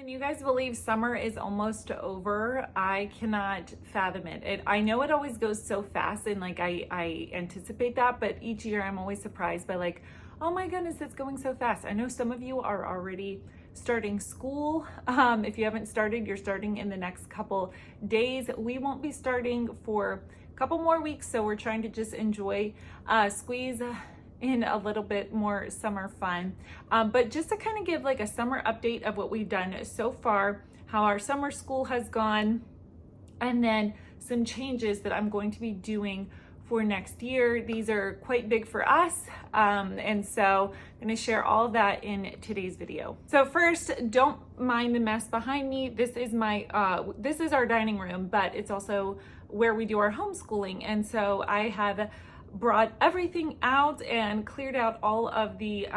Can you guys believe summer is almost over? I cannot fathom it. I know it always goes so fast, and like I anticipate that, but each year I'm always surprised by like, oh my goodness, it's going so fast. I know some of you are already starting school. If you haven't started, you're starting in the next couple days. We won't be starting for a couple more weeks, so we're trying to just enjoy, squeeze in a little bit more summer fun. But just to kind of give like a summer update of what we've done so far, how our summer school has gone, and then some changes that I'm going to be doing for next year. These are quite big for us, and so I'm going to share all of that in today's video. So first, don't mind the mess behind me. This is this is our dining room, but it's also where we do our homeschooling, and so I have brought everything out and cleared out all of the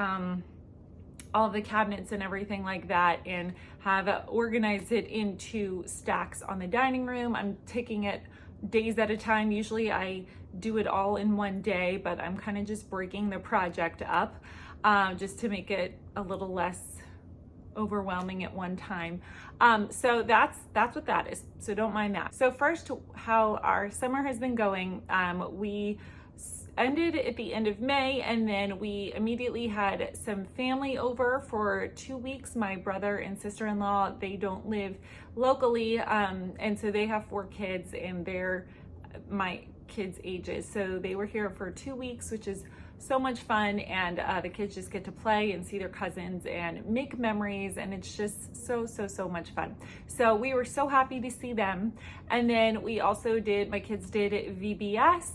cabinets and everything like that, and have organized it into stacks on the dining room. I'm taking it days at a time. Usually I do it all in one day, but I'm kind of just breaking the project up just to make it a little less overwhelming at one time. So that's what that is. So don't mind that. So first, how our summer has been going. We ended at the end of May, and then we immediately had some family over for 2 weeks. My brother and sister-in-law, they don't live locally, and so they have 4 kids, and they're my kids' ages. So they were here for 2 weeks, which is so much fun, and the kids just get to play and see their cousins and make memories, and it's just so much fun. So we were so happy to see them. And then we also my kids did VBS,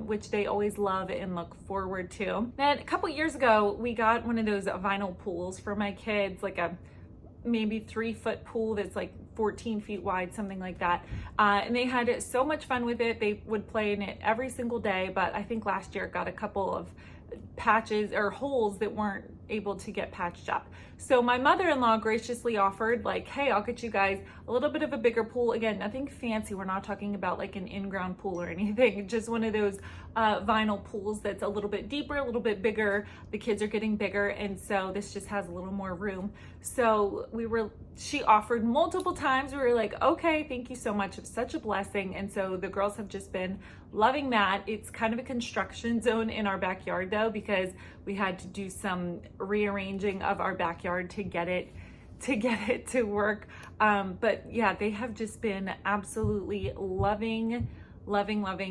which they always love and look forward to. Then a couple years ago, we got one of those vinyl pools for my kids, like a maybe 3-foot pool that's like 14 feet wide, something like that. And they had so much fun with it. They would play in it every single day, but I think last year it got a couple of patches or holes that weren't able to get patched up. So my mother-in-law graciously offered, like, hey, I'll get you guys a little bit of a bigger pool. Again, nothing fancy. We're not talking about like an in-ground pool or anything. Just one of those vinyl pools that's a little bit deeper, a little bit bigger. The kids are getting bigger, and so this just has a little more room. So she offered multiple times. We were like, okay, thank you so much. It's such a blessing. And so the girls have just been loving that. It's kind of a construction zone in our backyard though, because we had to do some rearranging of our backyard to get it to work. But yeah, they have just been absolutely loving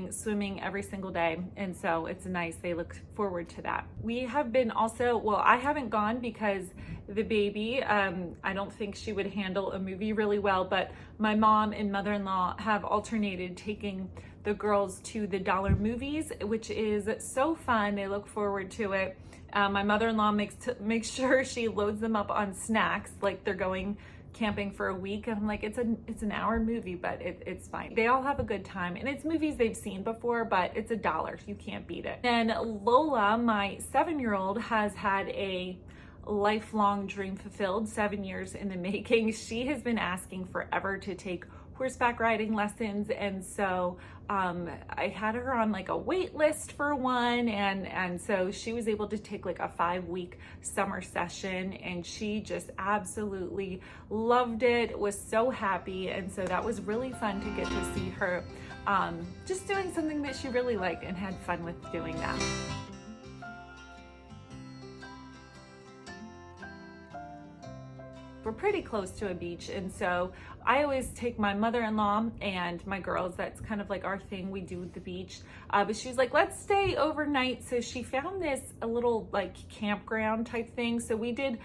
swimming every single day, and so it's nice. They look forward to that. We have been also, well, I haven't gone because the baby, I don't think she would handle a movie really well, but my mom and mother-in-law have alternated taking the girls to the dollar movies, which is so fun. They look forward to it. My mother-in-law makes sure she loads them up on snacks like they're going camping for a week. I'm like, it's an hour movie, but it's fine. They all have a good time, and it's movies they've seen before, but it's $1. You can't beat it. And Lola, my 7-year-old, has had a lifelong dream fulfilled, 7 years in the making. She has been asking forever to take horseback riding lessons, and so I had her on like a wait list for one, and so she was able to take like a 5-week summer session, and she just absolutely loved it, was so happy. And so that was really fun to get to see her just doing something that she really liked and had fun with doing that. We're pretty close to a beach, and so I always take my mother-in-law and my girls. That's kind of like our thing we do at the beach. But she was like, let's stay overnight. So she found a little like campground type thing. So we did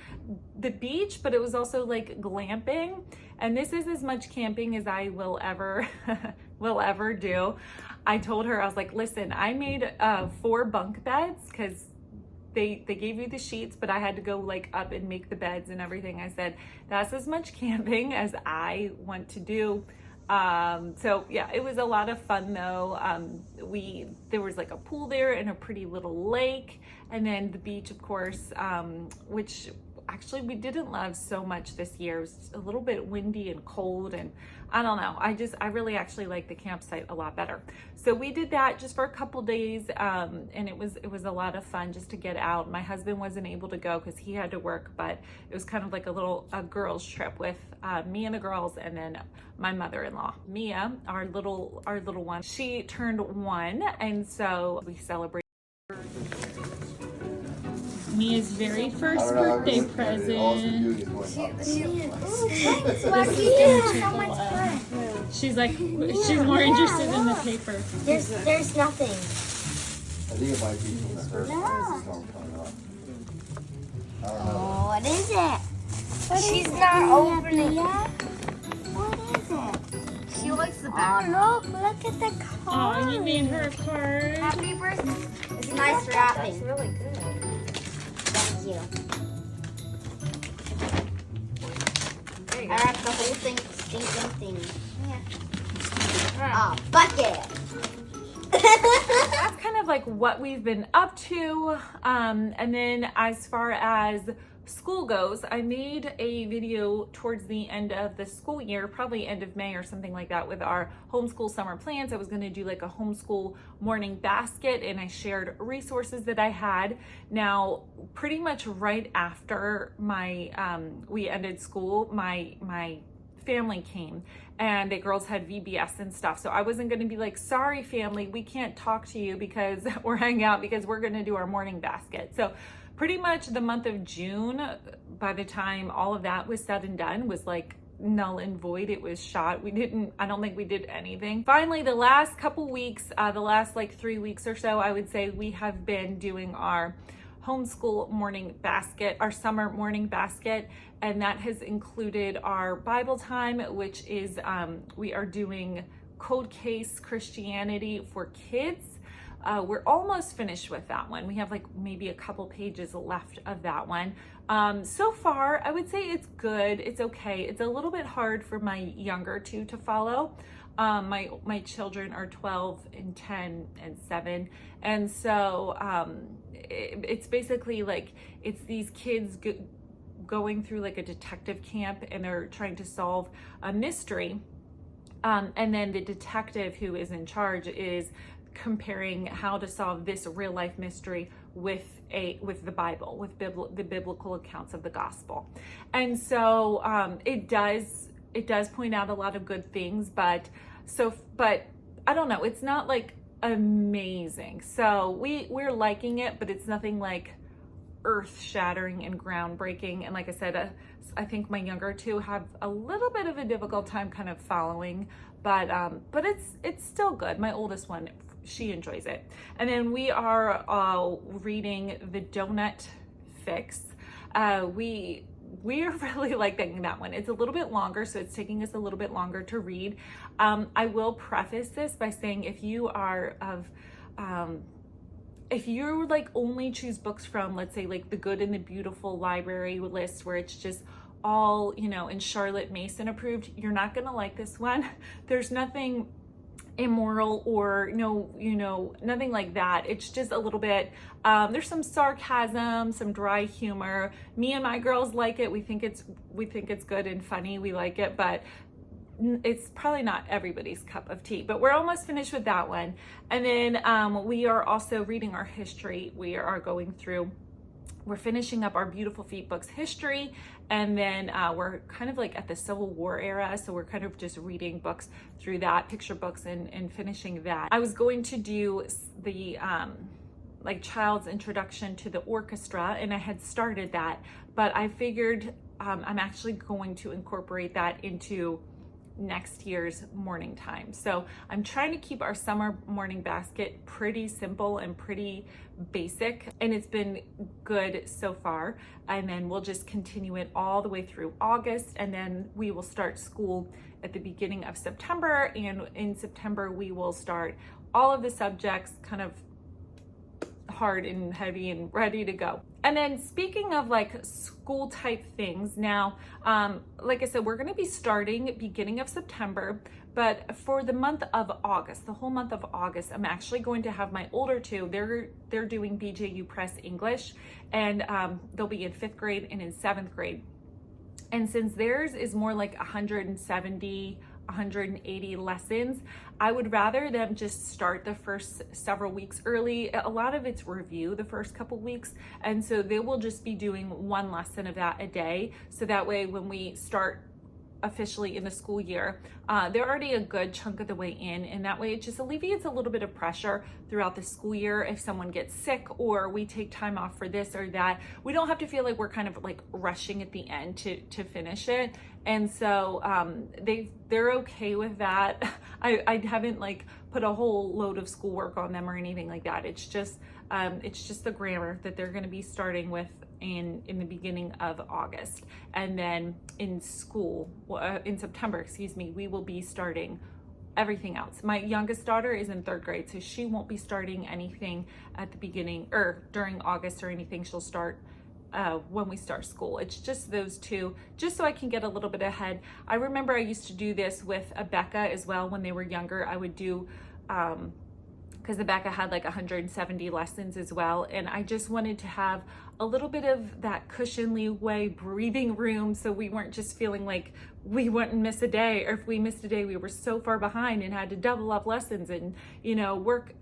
the beach, but it was also like glamping. And this is as much camping as I will ever do. I told her, I was like, listen, I made 4 bunk beds because they gave you the sheets, but I had to go like up and make the beds and everything. I said, that's as much camping as I want to do. So yeah, it was a lot of fun though. There was like a pool there and a pretty little lake, and then the beach, of course, which actually we didn't love so much this year. It was a little bit windy and cold, and I don't know. I really actually like the campsite a lot better. So we did that just for a couple days, and it was a lot of fun just to get out. My husband wasn't able to go because he had to work, but it was kind of like a girls trip with me and the girls, and then my mother-in-law. Mia, our little one, she turned 1, and so we celebrated Mia's very first birthday present. She's like, she's more interested in the paper. There's nothing. I think it might be from the first coming up. I don't know. Oh, what is it? She's not opening it. What is it? She likes the back. Oh, look at the card. Oh, you made her a card. Happy birthday. It's nice wrapping. That's really good. Thank you. There you go. I wrapped the whole stinking thing. Yeah. Oh, bucket. That's kind of like what we've been up to. And then as far as school goes, I made a video towards the end of the school year, probably end of May or something like that, with our homeschool summer plans. I was going to do like a homeschool morning basket, and I shared resources that I had. Now, pretty much right after we ended school, my family came, and the girls had VBS and stuff. So I wasn't going to be like, sorry family, we can't talk to you because we're hanging out because we're going to do our morning basket. So pretty much the month of June, by the time all of that was said and done, was like null and void. It was shot. I don't think we did anything. Finally, the last couple weeks, the last like 3 weeks or so, I would say we have been doing our homeschool morning basket, our summer morning basket, and that has included our Bible time, which is we are doing Code Case Christianity for kids. We're almost finished with that one. We have like maybe a couple pages left of that one. So far, I would say it's good. It's okay. It's a little bit hard for my younger two to follow. My children are 12 and 10 and 7. And so it's basically like, it's these kids going through like a detective camp, and they're trying to solve a mystery. And then the detective who is in charge is comparing how to solve this real life mystery with the Bible, with the biblical accounts of the gospel. And so it does point out a lot of good things, but I don't know, it's not like amazing. So we're liking it, but it's nothing like earth-shattering and groundbreaking. And like I said, I think my younger two have a little bit of a difficult time kind of following, but it's still good. My oldest one, she enjoys it. And then we are reading The Donut Fix. We're really liking that one. It's a little bit longer, so it's taking us a little bit longer to read. I will preface this by saying, if you like only choose books from, let's say, like the Good and the Beautiful library list, where it's just all, in Charlotte Mason approved, you're not gonna like this one. There's nothing immoral or nothing like that. It's just a little bit, there's some sarcasm, some dry humor. Me and my girls like it. We think it's good and funny. We like it, but it's probably not everybody's cup of tea. But we're almost finished with that one. And then we are also reading our history. We're finishing up our Beautiful Feet books history, and then we're kind of like at the Civil War era, so we're kind of just reading books through that, picture books, and finishing that. I was going to do the like child's introduction to the orchestra, and I had started that, but I figured I'm actually going to incorporate that into next year's morning time. So I'm trying to keep our summer morning basket pretty simple and pretty basic, and it's been good so far. And then we'll just continue it all the way through August, and then we will start school at the beginning of September. And in September we will start all of the subjects kind of hard and heavy and ready to go. And then speaking of like school type things, now, like I said, we're going to be starting beginning of September, but for the month of August, the whole month of August, I'm actually going to have my older two, they're doing BJU Press English, and they'll be in 5th grade and in 7th grade. And since theirs is more like 170, 180 lessons, I would rather them just start the first several weeks early. A lot of it's review the first couple weeks, and so they will just be doing 1 lesson of that a day, so that way when we start officially in the school year, they're already a good chunk of the way in, and that way it just alleviates a little bit of pressure throughout the school year. If someone gets sick or we take time off for this or that, we don't have to feel like we're kind of like rushing at the end to finish it. And so they're okay with that. I haven't like put a whole load of schoolwork on them or anything like that. It's just the grammar that they're going to be starting with in the beginning of August, and then in school in September, excuse me, we will be starting everything else. My youngest daughter is in 3rd grade, so she won't be starting anything at the beginning or during August or anything. She'll start when we start school. It's just those two, just so I can get a little bit ahead. I remember I used to do this with Becca as well when they were younger. I would do because Becca had like 170 lessons as well, and I just wanted to have a little bit of that cushion, leeway, breathing room, so we weren't just feeling like we wouldn't miss a day, or if we missed a day we were so far behind and had to double up lessons and work,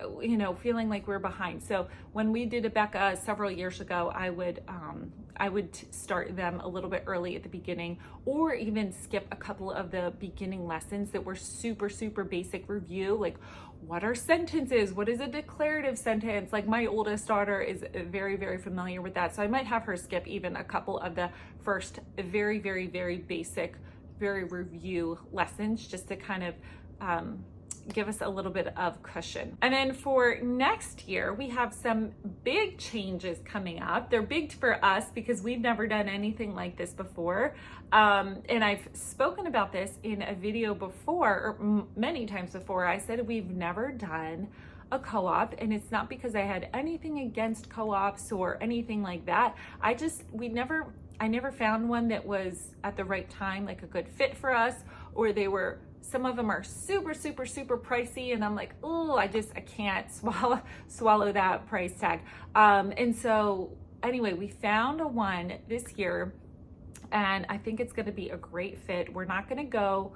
feeling like we're behind. So when we did a Becca several years ago, I would start them a little bit early at the beginning, or even skip a couple of the beginning lessons that were super basic review, like what are sentences, what is a declarative sentence. Like my oldest daughter is very familiar with that, so I might have her skip even a couple of the first very basic, very review lessons, just to kind of give us a little bit of cushion. And then for next year, we have some big changes coming up. They're big for us because we've never done anything like this before. And I've spoken about this in a video before, or many times before. I said we've never done a co-op, and it's not because I had anything against co-ops or anything like that. I never found one that was at the right time, like a good fit for us, or some of them are super pricey, and I'm like, oh, I can't swallow that price tag. And so anyway, we found one this year, and I think it's going to be a great fit. We're not going to go,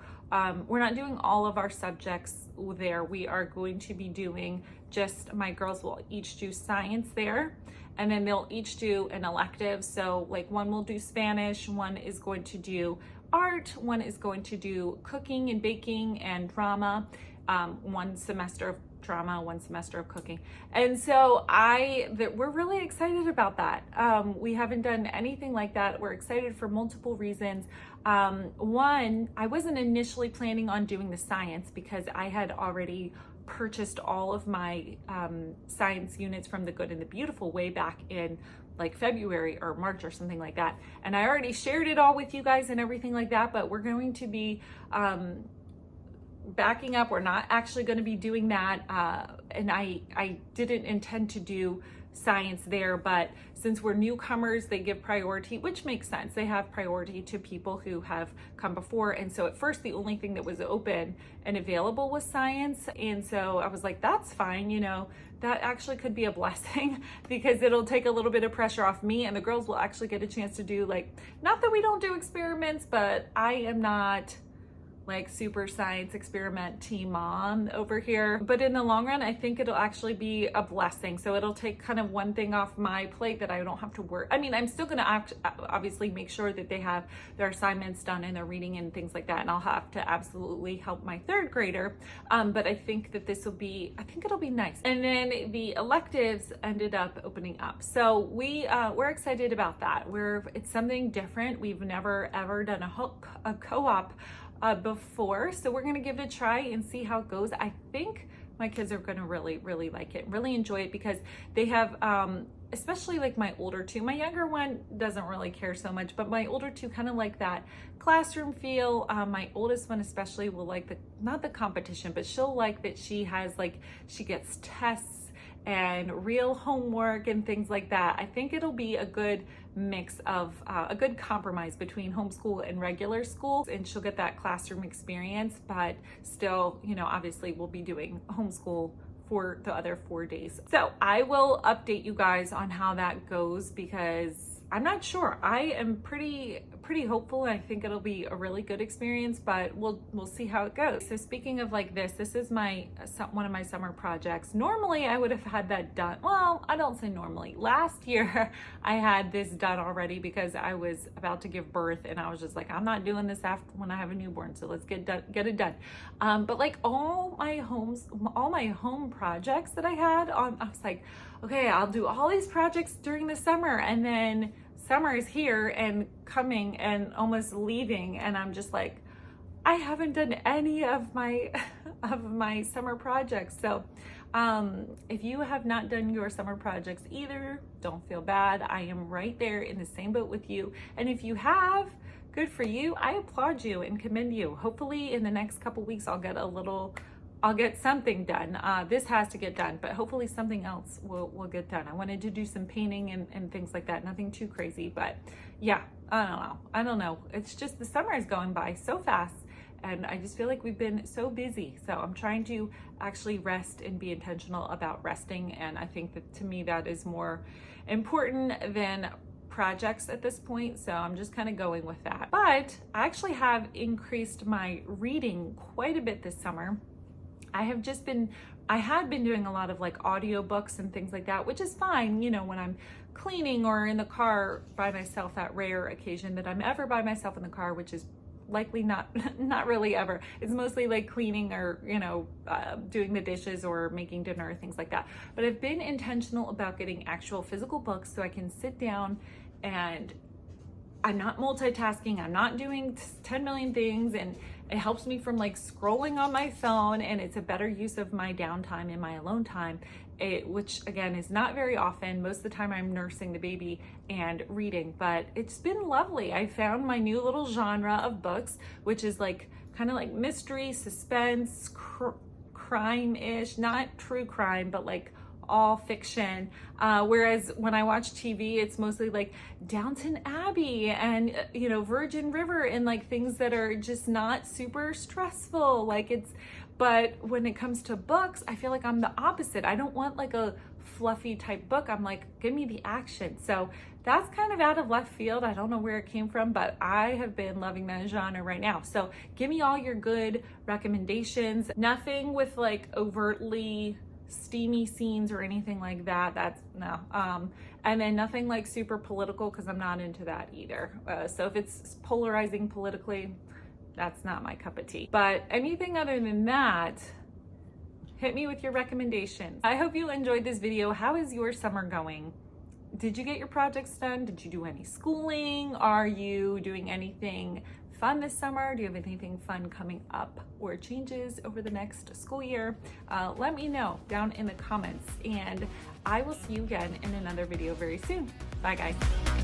we're not doing all of our subjects there. We are going to be doing just, my girls will each do science there, and then they'll each do an elective. So like one will do Spanish, one is going to do art, one is going to do cooking and baking and drama, 1 semester of drama, 1 semester of cooking. And so we're really excited about that. We haven't done anything like that. We're excited for multiple reasons. One, I wasn't initially planning on doing the science because I had already purchased all of my science units from The Good and the Beautiful way back in like February or March or something like that. And I already shared it all with you guys and everything like that, but we're going to be backing up. We're not actually going to be doing that. And I didn't intend to do science there, but since we're newcomers, they give priority, which makes sense. They have priority to people who have come before. And so at first, the only thing that was open and available was science. And so I was like, that's fine. That actually could be a blessing because it'll take a little bit of pressure off me, and the girls will actually get a chance to do, like, not that we don't do experiments, but I am not like super science experiment team mom over here. But in the long run, I think it'll actually be a blessing. So it'll take kind of one thing off my plate that I don't have to work. I mean, I'm still gonna obviously make sure that they have their assignments done and their reading and things like that. And I'll have to absolutely help my 3rd grader. But I think that it'll be nice. And then the electives ended up opening up. So we're excited about that. It's something different. We've never ever done a co-op before, so we're gonna give it a try and see how it goes. I think my kids are gonna really like it, really enjoy it, because they have especially like my older two. My younger one doesn't really care so much, but my older two kind of like that classroom feel. My oldest one especially will like not the competition, but she'll like that she gets tests and real homework and things like that. I think it'll be a good mix of a good compromise between homeschool and regular school, and she'll get that classroom experience, but still, you know, obviously we'll be doing homeschool for the other 4 days. So I will update you guys on how that goes, because I'm not sure. I am pretty hopeful. I think it'll be a really good experience, but we'll see how it goes. So speaking of like this is one of my summer projects. Normally I would have had that done. Well, I don't say normally. Last year I had this done already because I was about to give birth, and I was just like, I'm not doing this after when I have a newborn. So let's get it done. But like all my home projects that I had on, I was like, okay, I'll do all these projects during the summer, and then summer is here and coming and almost leaving, and I'm just like, I haven't done any of my summer projects. So if you have not done your summer projects either, don't feel bad. I am right there in the same boat with you. And if you have, good for you. I applaud you and commend you. Hopefully in the next couple weeks I'll get something done. This has to get done, but hopefully something else will get done. I wanted to do some painting and things like that. Nothing too crazy, but yeah, I don't know. It's just the summer is going by so fast, and I just feel like we've been so busy. So I'm trying to actually rest and be intentional about resting. And I think that to me, that is more important than projects at this point. So I'm just kind of going with that. But I actually have increased my reading quite a bit this summer. I had been doing a lot of like audiobooks and things like that, which is fine, you know, when I'm cleaning or in the car by myself, that rare occasion that I'm ever by myself in the car, which is likely not really ever. It's mostly like cleaning or, you know, doing the dishes or making dinner or things like that. But I've been intentional about getting actual physical books so I can sit down and I'm not multitasking. I'm not doing 10 million things, and it helps me from like scrolling on my phone, and it's a better use of my downtime and my alone time, which again is not very often. Most of the time I'm nursing the baby and reading, but it's been lovely. I found my new little genre of books, which is like kind of like mystery, suspense, crime-ish, not true crime, but like all fiction, whereas when I watch TV, it's mostly like Downton Abbey and you know, Virgin River, and like things that are just not super stressful. But when it comes to books, I feel like I'm the opposite. I don't want like a fluffy type book. I'm like, give me the action. So that's kind of out of left field. I don't know where it came from, but I have been loving that genre right now. So give me all your good recommendations. Nothing with like overtly steamy scenes or anything like that. That's no. And then nothing like super political, because I'm not into that either. So if it's polarizing politically, that's not my cup of tea. But anything other than that, hit me with your recommendations. I hope you enjoyed this video. How is your summer going? Did you get your projects done? Did you do any schooling? Are you doing anything fun this summer? Do you have anything fun coming up or changes over the next school year? Let me know down in the comments, and I will see you again in another video very soon. Bye guys.